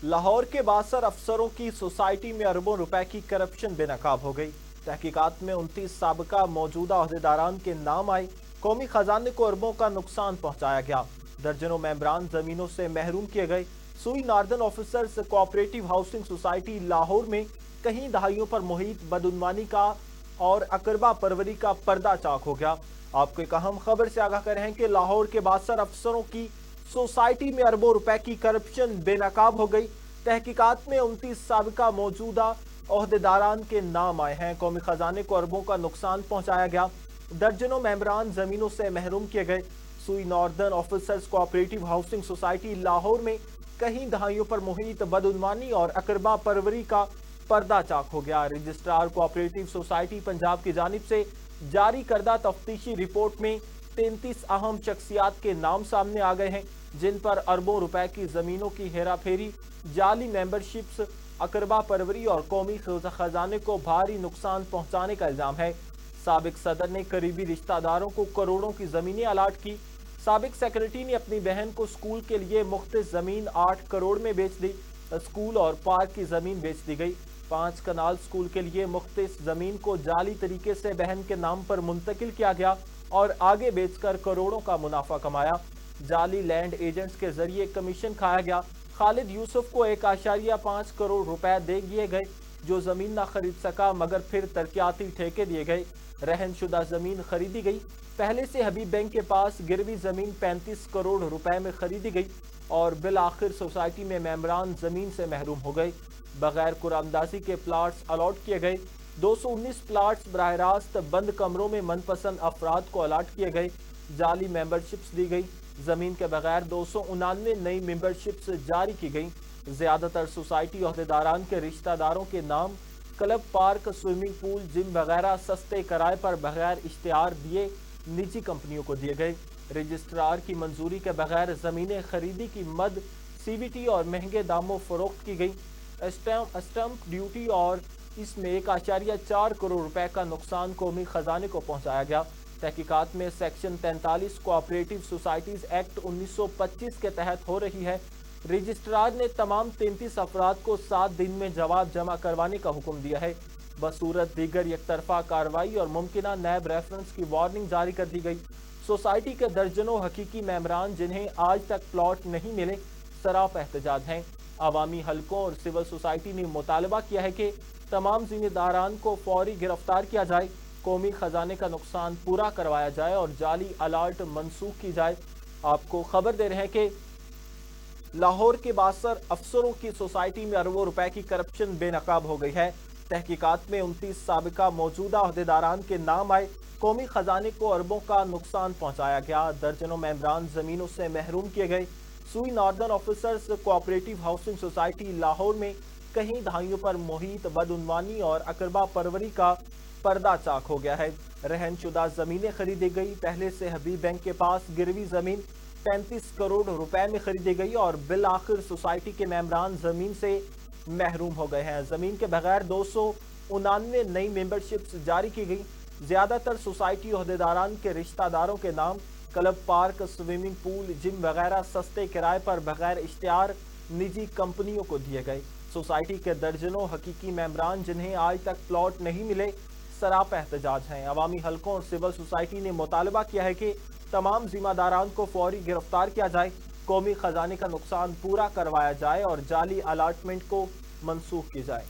लाहौर के बासर अफसरों की सोसाइटी में अरबों रुपए की करप्शन बेनकाब हो गई। तहकीकात में 29 साबिका मौजूदा अहदेदारान के नाम आए। कौमी खजाने को अरबों का नुकसान पहुंचाया गया। दर्जनों मेंबरान जमीनों से महरूम किए गए। सुई northern officers cooperative housing society Lahore में कई दहाइयों पर मुहित बदउनवानी का और अकरबा परवरी का पर्दा चाक हो गया। आपको एक अहम खबर से आगाह कर रहे हैं कि लाहौर के बासर अफसरों की सोसाइटी में अरबों रुपए की करप्शन बेनकाब हो गई। तहकीकात में 29 साबिका मौजूदा ओहदेदारान के नाम आए हैं। कौमी खजाने को अरबों का नुकसान पहुंचाया गया। दर्जनों मेंबरान जमीनों से महरूम किए गए। सुई northern officers cooperative housing society Lahore में कई दहाइयों पर मुहित बदउनवानी और अकरबा परवरी का पर्दा चाक हो गया। रजिस्ट्रार कोऑपरेटिव सोसाइटी पंजाब की जानिब से जारी करदा तफ्तीशी रिपोर्ट में 33 अहम शख्सियात के नाम सामने आ गए हैं, जिन पर अरबों रुपए की जमीनों की हेरा फेरी, जाली मेंबरशिप्स, अकरबा परवरी और कौमी खजाने को भारी नुकसान पहुंचाने का इल्जाम है। साबिक सदर ने करीबी रिश्तेदारों को करोड़ों की जमीनें अलाट की। साबिक सेक्रेटरी ने अपनी बहन को स्कूल के लिए मुख्तस जमीन 8 करोड़ में बेच दी। स्कूल और पार्क की जमीन बेच दी गई। 5 कनाल स्कूल के लिए मुख्तस जमीन को जाली तरीके से बहन के नाम पर मुंतकिल किया गया और आगे बेचकर करोड़ों का मुनाफा कमाया। जाली लैंड एजेंट्स के जरिए कमीशन खाया गया। खालिद यूसुफ को 1.5 करोड़ रुपए दे दिए गए, जो जमीन ना खरीद सका, मगर फिर तरक्याती ठेके दिए गए। रहन शुदा जमीन खरीदी गई। पहले से हबीब बैंक के पास गिरवी जमीन 35 करोड़ रुपए में खरीदी गई और बिल आखिर सोसाइटी में मेंबरान जमीन से महरूम हो गए। बगैर कुरामदाजी के प्लाट्स अलॉट किए गए। 219 प्लाट्स बराह रास्त बंद कमरों में मनपसंद अफराद को अलाट किए गए। जाली मेंबरशिप्स दी गई। जमीन के बगैर 299 नई मेंबरशिप्स जारी की गई। ज्यादातर सोसाइटी अहदेदारान के रिश्तेदारों के नाम club, park, swimming pool, gym वगैरह सस्ते किराए पर बगैर इश्तिहार दिए निजी कंपनियों को दिए गए। रजिस्ट्रार की मंजूरी के बगैर जमीनें खरीदी की मद सीवीटी और महंगे दामों फरोख्त की गई। स्टैंप ड्यूटी और इसमें 1.4 करोड़ रुपए का नुकसान कौमी खजाने को पहुंचाया गया। तहकीकात में सेक्शन 43 कोऑपरेटिव सोसाइटीज एक्ट 1925 के तहत हो रही है। रजिस्ट्रार ने तमाम 33 अफराद को 7 दिन में जवाब जमा करवाने का हुक्म दिया है। बसूरत दीगर एकतरफा कार्रवाई और मुमकिना नैब रेफरेंस की वार्निंग जारी कर दी गई। सोसाइटी के दर्जनों हकीकी मेंबरान जिन्हें आज तक प्लॉट नहीं मिले, सराप एहतजाज हैं। अवामी हलकों और सिविल सोसाइटी ने मुतालबा किया है कि तमाम जिम्मेदारान को फौरी गिरफ्तार किया जाए, कौमी खजाने का नुकसान पूरा करवाया जाए और जाली अलर्ट मनसूख की जाए। आपको खबर दे रहे हैं कि लाहौर के बासर अफसरों की सोसाइटी में अरबों रुपए की करप्शन बेनकाब हो गई है। तहकीकात में 29 साबिका मौजूदा अहदेदारान के नाम आए। कौमी खजाने को अरबों का नुकसान पहुंचाया गया। दर्जनों मेंबरान जमीनों से महरूम किए गए। सुई northern officers cooperative housing society Lahore में कई दहाइयों पर मुहित बदउनवानी और अकरबा परवरी का पर्दा चाक हो गया है। रहन शुदा जमीनें खरीदी गई। पहले से हबीब बैंक के पास गिरवी जमीन 35 करोड़ रुपए में खरीदी गई और बिल आखिर सोसाइटी के मेंबरान जमीन से महरूम हो गए हैं। जमीन के बगैर 299 नई मेंबरशिप्स जारी की गई। ज्यादातर सोसाइटी अहदेदारान के रिश्तेदारों के नाम club, park, swimming pool, gym वगैरह सस्ते किराए पर बगैर इश्तिहार निजी कंपनियों को दिए गए। सोसाइटी के दर्जनों हकीकी मेंबरान जिन्हें आज तक प्लॉट नहीं मिले, सराप एहतजाज हैं। अवामी हलकों और सिविल सोसाइटी ने मुतालबा किया है कि तमाम जिम्मेदारान को फौरी गिरफ्तार किया जाए, कौमी खजाने का नुकसान पूरा करवाया जाए और जाली अलाटमेंट को मनसूख की जाए।